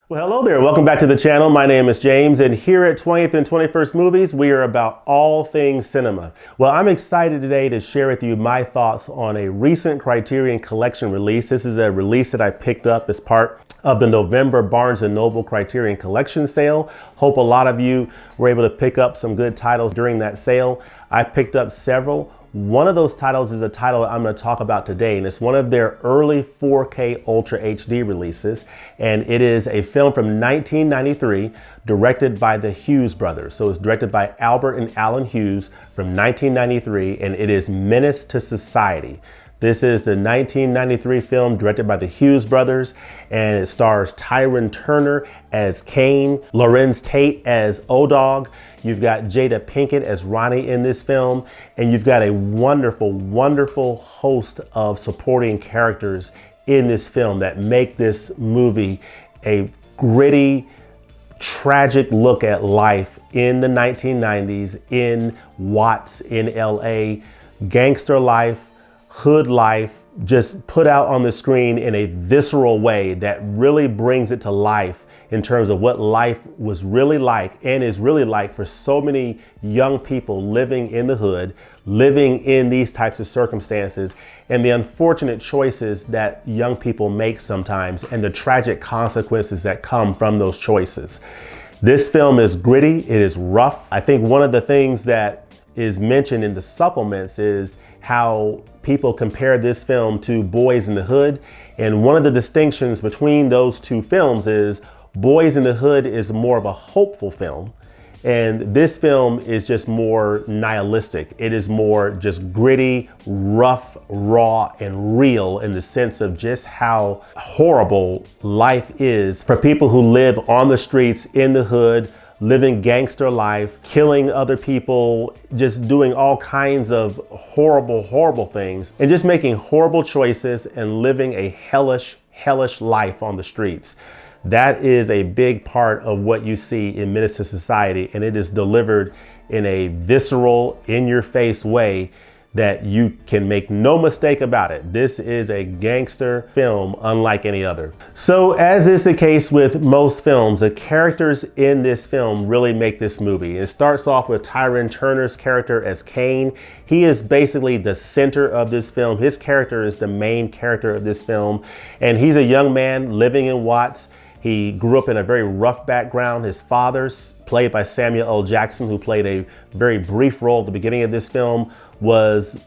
Well, hello there. Welcome back to the channel. My name is James, and here at 20th and 21st Movies, we are about all things cinema. Well, I'm excited today to share with you my thoughts on a recent Criterion Collection release. This is a release that I picked up as part of the November Barnes & Noble Criterion Collection sale. Hope a lot of you were able to pick up some good titles during that sale. I picked up several. One of those titles is a title I'm going to talk about today, and it's one of their early 4K Ultra HD releases, and it is a film from 1993 directed by the Hughes brothers. So it's directed by Albert and Allen Hughes from 1993, and it is Menace to Society. This is the 1993 film directed by the Hughes brothers, and it stars Tyrin Turner as Caine, Larenz Tate as O-Dog. You've got Jada Pinkett as Ronnie in this film, and you've got a wonderful, wonderful host of supporting characters in this film that make this movie a gritty, tragic look at life in the 1990s, in Watts, in LA, gangster life, hood life, just put out on the screen in a visceral way that really brings it to life in terms of what life was really like and is really like for so many young people living in the hood, living in these types of circumstances, and the unfortunate choices that young people make sometimes and the tragic consequences that come from those choices. This film is gritty, it is rough. I think one of the things that is mentioned in the supplements is how people compare this film to Boys in the Hood. And one of the distinctions between those two films is Boys in the Hood is more of a hopeful film, and this film is just more nihilistic. It is more just gritty, rough, raw, and real in the sense of just how horrible life is for people who live on the streets in the hood, living gangster life, killing other people, just doing all kinds of horrible, horrible things, and just making horrible choices and living a hellish, hellish life on the streets. That is a big part of what you see in Menace to Society, and it is delivered in a visceral, in-your-face way that you can make no mistake about it. This is a gangster film unlike any other. So as is the case with most films, the characters in this film really make this movie. It starts off with Tyrin Turner's character as Caine. He is basically the center of this film. His character is the main character of this film, and he's a young man living in Watts. He grew up in a very rough background. His father's, played by Samuel L. Jackson, who played a very brief role at the beginning of this film, was,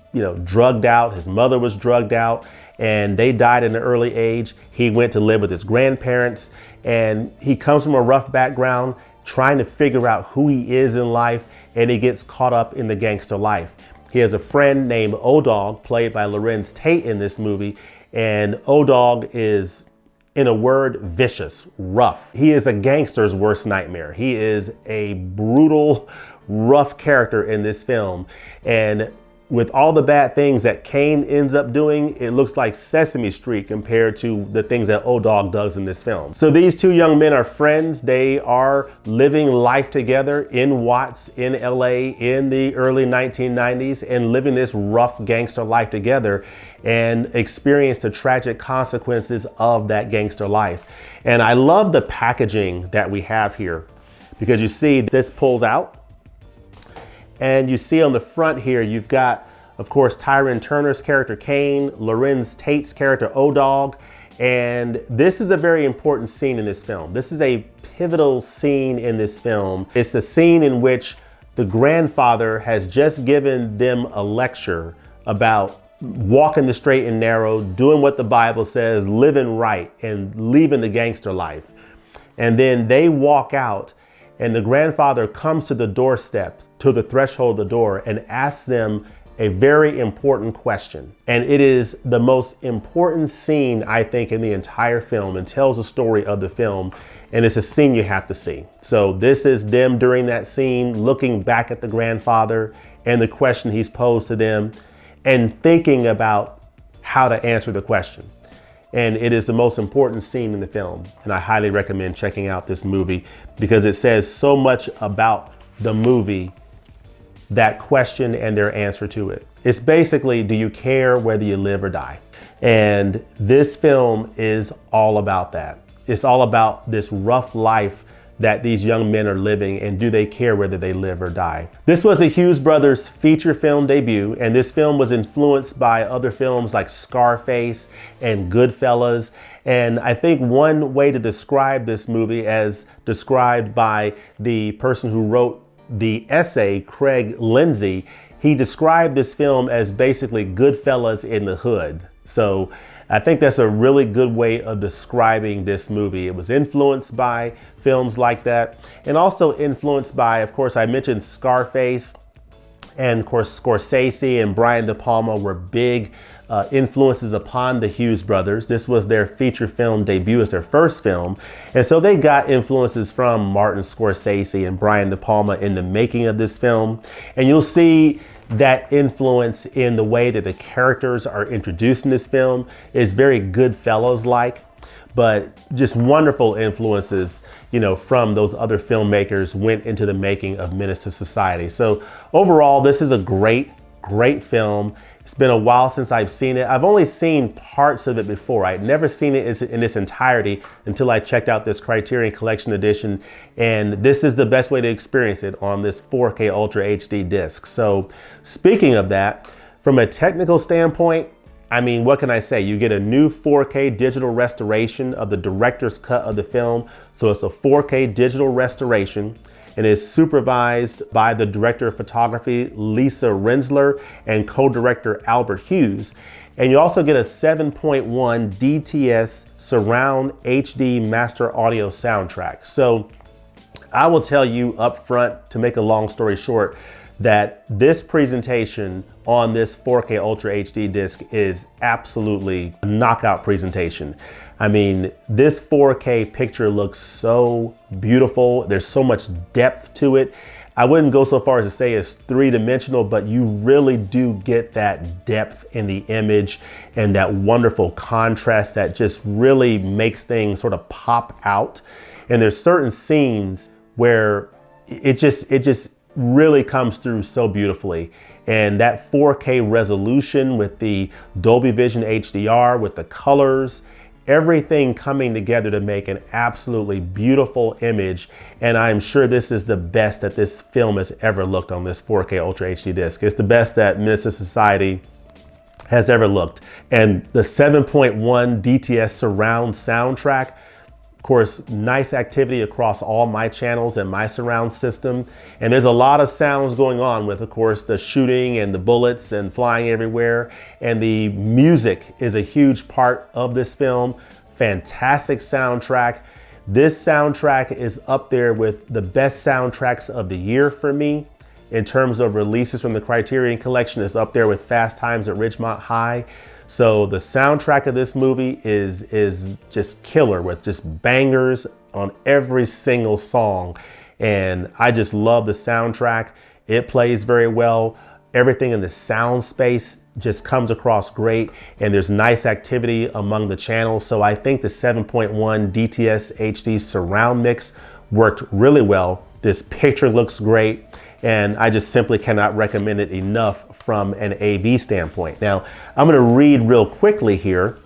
drugged out. His mother was drugged out, and they died at an early age. He went to live with his grandparents, and he comes from a rough background, trying to figure out who he is in life, and he gets caught up in the gangster life. He has a friend named O-Dog, played by Larenz Tate in this movie, and O-Dog is, in a word, vicious, rough. He is a gangster's worst nightmare. He is a brutal, rough character in this film. And with all the bad things that Caine ends up doing, it looks like Sesame Street compared to the things that O-Dog does in this film. So these two young men are friends. They are living life together in Watts, in LA, in the early 1990s, and living this rough gangster life together, and experience the tragic consequences of that gangster life. And I love the packaging that we have here, because you see this pulls out, and you see on the front here, you've got, of course, Tyrin Turner's character Caine, Larenz Tate's character O-Dog, and this is a very important scene in this film. This is a pivotal scene in this film. It's the scene in which the grandfather has just given them a lecture about walking the straight and narrow, doing what the Bible says, living right, and leaving the gangster life. And then they walk out, and the grandfather comes to the doorstep, to the threshold of the door, and asks them a very important question. And it is the most important scene, I think, in the entire film, and tells the story of the film. And it's a scene you have to see. So this is them during that scene, looking back at the grandfather and the question he's posed to them, and thinking about how to answer the question. And it is the most important scene in the film. And I highly recommend checking out this movie, because it says so much about the movie, that question and their answer to it. It's basically, do you care whether you live or die? And this film is all about that. it's all about this rough life that these young men are living, and do they care whether they live or die. This was the Hughes brothers' feature film debut, and this film was influenced by other films like Scarface and Goodfellas. And I think one way to describe this movie, as described by the person who wrote the essay, Craig Lindsay, he described this film as basically Goodfellas in the hood. So I think that's a really good way of describing this movie. It was influenced by films like that, and also influenced by, of course, I mentioned Scarface, and of course Scorsese and Brian De Palma were big influences upon the Hughes brothers. This was their feature film debut, as their first film, and so they got influences from Martin Scorsese and Brian De Palma in the making of this film. And you'll see that influence in the way that the characters are introduced in this film. Is very Goodfellas-like, but just wonderful influences, you know, from those other filmmakers went into the making of Menace to Society. So overall, this is a great film. It's been a while since I've seen it. I've only seen parts of it before. I'd never seen it in its entirety until I checked out this Criterion Collection edition. And this is the best way to experience it on this 4K Ultra HD disc. So speaking of that, from a technical standpoint, I mean, what can I say? You get a new 4K digital restoration of the director's cut of the film. So it's a 4K digital restoration, and is supervised by the director of photography, Lisa Renzler, and co-director Albert Hughes. And you also get a 7.1 DTS surround HD master audio soundtrack. So I will tell you up front, to make a long story short, that this presentation on this 4K Ultra HD disc is absolutely a knockout presentation. I mean, this 4K picture looks so beautiful. There's so much depth to it. I wouldn't go so far as to say it's three-dimensional, but you really do get that depth in the image and that wonderful contrast that just really makes things sort of pop out. And there's certain scenes where it just really comes through so beautifully. And that 4K resolution with the Dolby Vision HDR, with the colors, everything coming together to make an absolutely beautiful image. And I'm sure this is the best that this film has ever looked on this 4K Ultra HD disc. It's the best that Menace to Society has ever looked. And the 7.1 DTS surround soundtrack, of course, nice activity across all my channels and my surround system. And there's a lot of sounds going on with, of course, the shooting and the bullets and flying everywhere. And the music is a huge part of this film. Fantastic soundtrack. This soundtrack is up there with the best soundtracks of the year for me. In terms of releases from the Criterion Collection, it's up there with Fast Times at Ridgemont High. So the soundtrack of this movie is just killer, with just bangers on every single song. And I just love the soundtrack. It plays very well. Everything in the sound space just comes across great, and there's nice activity among the channels. So I think the 7.1 DTS HD surround mix worked really well. This picture looks great, and I just simply cannot recommend it enough from an AV standpoint. Now, I'm going to read real quickly here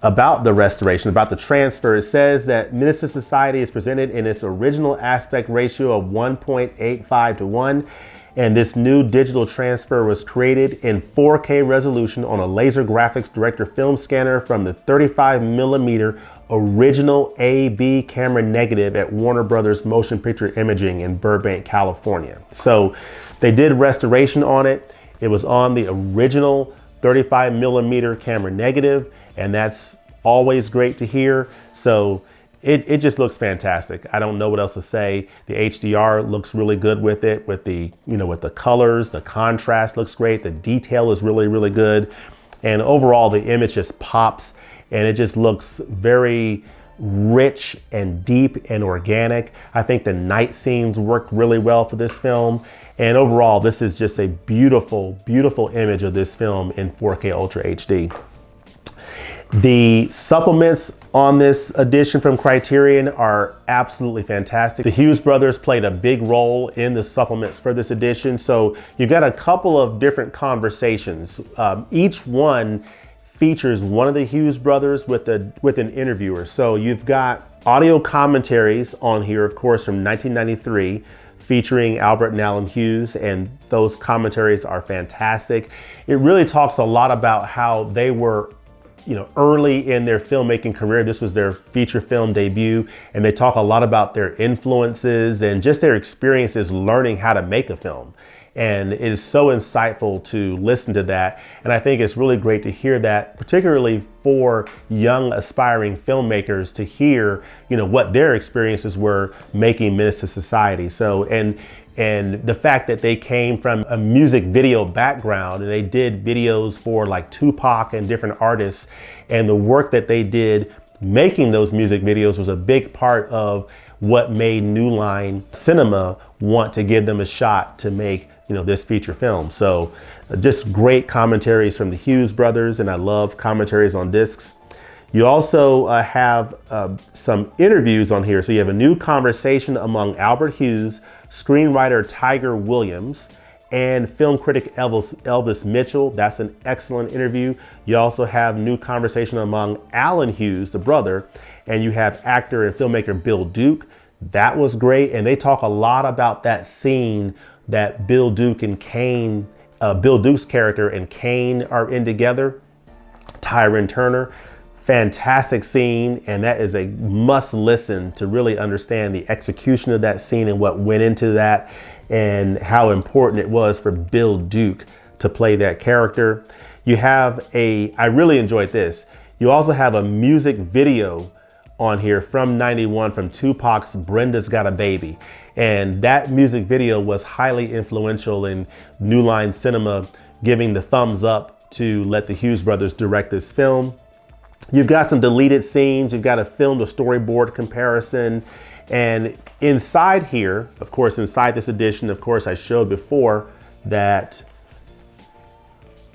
about the restoration, about the transfer. It says that Menace to Society is presented in its original aspect ratio of 1.85 to 1, and this new digital transfer was created in 4K resolution on a laser graphics director film scanner from the 35mm original AB camera negative at Warner Brothers Motion Picture Imaging in Burbank, California. So they did restoration on it. It was on the original 35mm camera negative, and that's always great to hear. So it just looks fantastic. I don't know what else to say. The HDR looks really good with it, with the, with the colors, the contrast looks great. The detail is really, really good. And overall, the image just pops, and it just looks very rich and deep and organic. I think the night scenes worked really well for this film. And overall, this is just a beautiful, beautiful image of this film in 4K Ultra HD. The supplements on this edition from Criterion are absolutely fantastic. The Hughes brothers played a big role in the supplements for this edition. So you got a couple of different conversations. Each one features one of the Hughes brothers with an interviewer. So you've got audio commentaries on here, of course, from 1993, featuring Albert and Allen Hughes, and those commentaries are fantastic. It really talks a lot about how they were, early in their filmmaking career. This was their feature film debut, and they talk a lot about their influences and just their experiences learning how to make a film. And it is so insightful to listen to that. And I think it's really great to hear that, particularly for young aspiring filmmakers, to hear, what their experiences were making Menace to Society. So, and the fact that they came from a music video background and they did videos for like Tupac and different artists, and the work that they did making those music videos was a big part of what made New Line Cinema want to give them a shot to make this feature film. So just great commentaries from the Hughes brothers, and I love commentaries on discs. You also have some interviews on here. So you have a new conversation among Albert Hughes, screenwriter Tiger Williams, and film critic Elvis Mitchell. That's an excellent interview. You also have new conversation among Allen Hughes, the brother, and you have actor and filmmaker Bill Duke. That was great, and they talk a lot about that scene that Bill Duke and Caine, Bill Duke's character and Caine are in together. Tyrin Turner, fantastic scene, and that is a must listen to really understand the execution of that scene and what went into that and how important it was for Bill Duke to play that character. You have I really enjoyed this. You also have a music video on here from '91 from Tupac's Brenda's Got a Baby. And that music video was highly influential in New Line Cinema giving the thumbs up to let the Hughes brothers direct this film. You've got some deleted scenes. You've got a film to storyboard comparison. And inside here, of course, inside this edition, of course, I showed before that,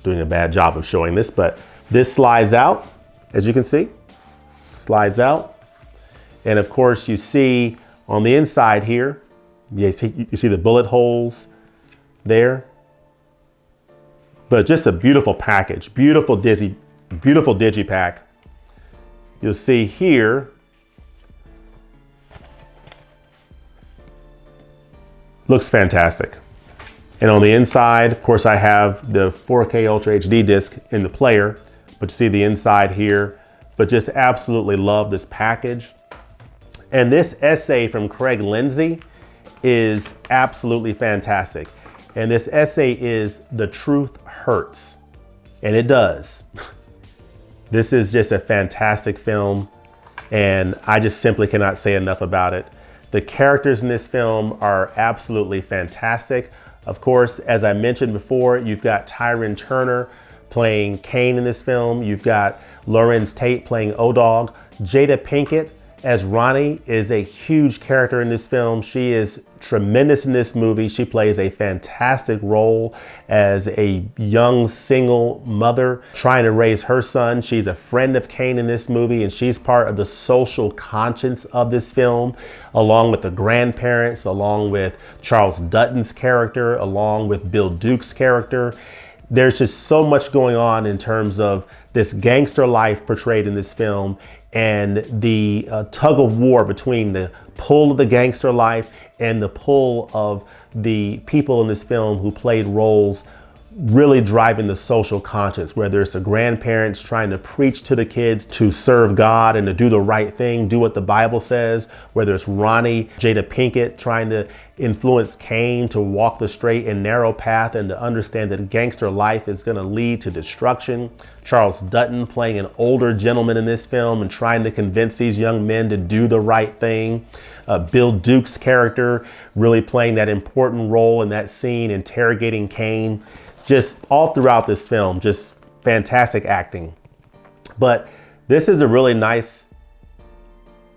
doing a bad job of showing this, but this slides out, as you can see, slides out. And of course, you see on the inside here, you see the bullet holes there. But just a beautiful package, beautiful digipack. You'll see here, looks fantastic. And on the inside, of course, I have the 4K Ultra HD disc in the player, but you see the inside here, but just absolutely love this package. And this essay from Craig Lindsay is absolutely fantastic. And this essay is "The Truth Hurts," and it does. This is just a fantastic film, and I just simply cannot say enough about it. The characters in this film are absolutely fantastic. Of course, as I mentioned before, you've got Tyrin Turner playing Caine in this film. You've got Larenz Tate playing O-Dog. Jada Pinkett as Ronnie is a huge character in this film. She is tremendous in this movie. She plays a fantastic role as a young single mother trying to raise her son. She's a friend of Caine in this movie, and she's part of the social conscience of this film, along with the grandparents, along with Charles Dutton's character, along with Bill Duke's character. There's just so much going on in terms of this gangster life portrayed in this film, and the tug of war between the pull of the gangster life and the pull of the people in this film who played roles really driving the social conscience, whether it's the grandparents trying to preach to the kids to serve God and to do the right thing, do what the Bible says, whether it's Ronnie, Jada Pinkett trying to influence Caine to walk the straight and narrow path and to understand that gangster life is going to lead to destruction. Charles Dutton playing an older gentleman in this film and trying to convince these young men to do the right thing. Bill Duke's character really playing that important role in that scene, interrogating Caine. Just all throughout this film, just fantastic acting. But this is a really nice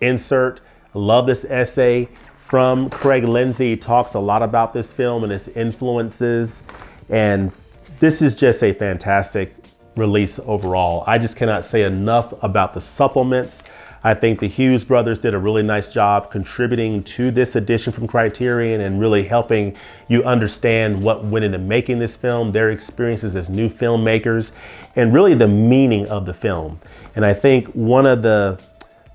insert. I love this essay from Craig Lindsay. He talks a lot about this film and its influences. And this is just a fantastic release overall. I just cannot say enough about the supplements. I think the Hughes brothers did a really nice job contributing to this edition from Criterion and really helping you understand what went into making this film, their experiences as new filmmakers, and really the meaning of the film. And I think one of the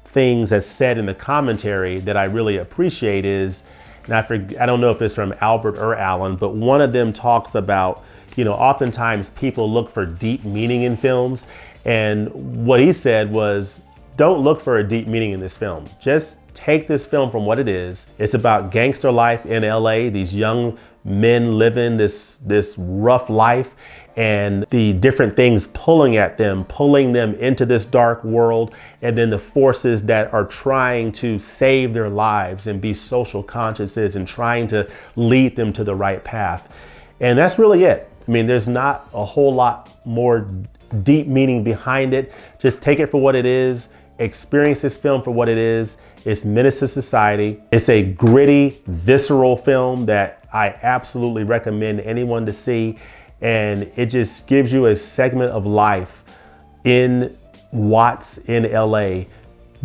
things that's said in the commentary that I really appreciate is, and I don't know if it's from Albert or Allen, but one of them talks about, oftentimes people look for deep meaning in films. And what he said was, don't look for a deep meaning in this film. Just take this film from what it is. It's about gangster life in LA, these young men living this rough life, and the different things pulling them into this dark world, and then the forces that are trying to save their lives and be social consciences and trying to lead them to the right path. And that's really it. I mean, there's not a whole lot more deep meaning behind it. Just take it for what it is. Experience this film for what it is. It's Menace to Society. It's a gritty, visceral film that I absolutely recommend anyone to see. And it just gives you a segment of life in Watts in LA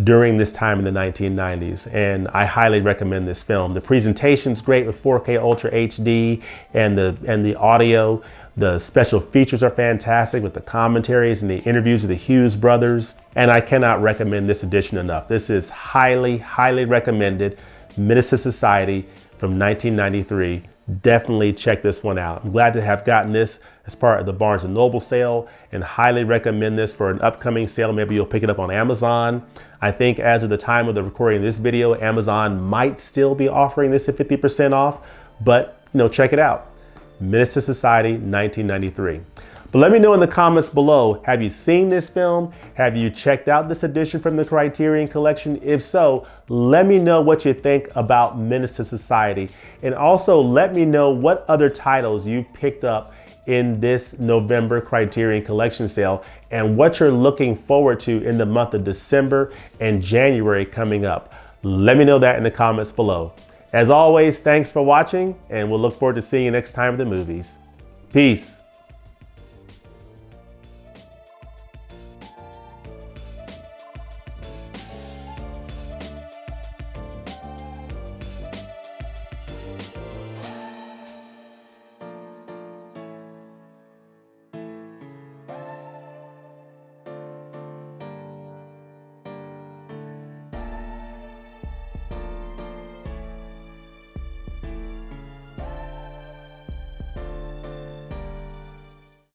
during this time in the 1990s. And I highly recommend this film. The presentation's great with 4K Ultra HD and the audio. The special features are fantastic with the commentaries and the interviews of the Hughes brothers. And I cannot recommend this edition enough. This is highly, highly recommended. Menace to Society from 1993. Definitely check this one out. I'm glad to have gotten this as part of the Barnes & Noble sale and highly recommend this for an upcoming sale. Maybe you'll pick it up on Amazon. I think as of the time of the recording of this video, Amazon might still be offering this at 50% off, but check it out. Menace to Society, 1993. But let me know in the comments below, have you seen this film? Have you checked out this edition from the Criterion Collection? If so, let me know what you think about Menace to Society. And also let me know what other titles you picked up in this November Criterion Collection sale and what you're looking forward to in the month of December and January coming up. Let me know that in the comments below. As always, thanks for watching, and we'll look forward to seeing you next time at the movies. Peace.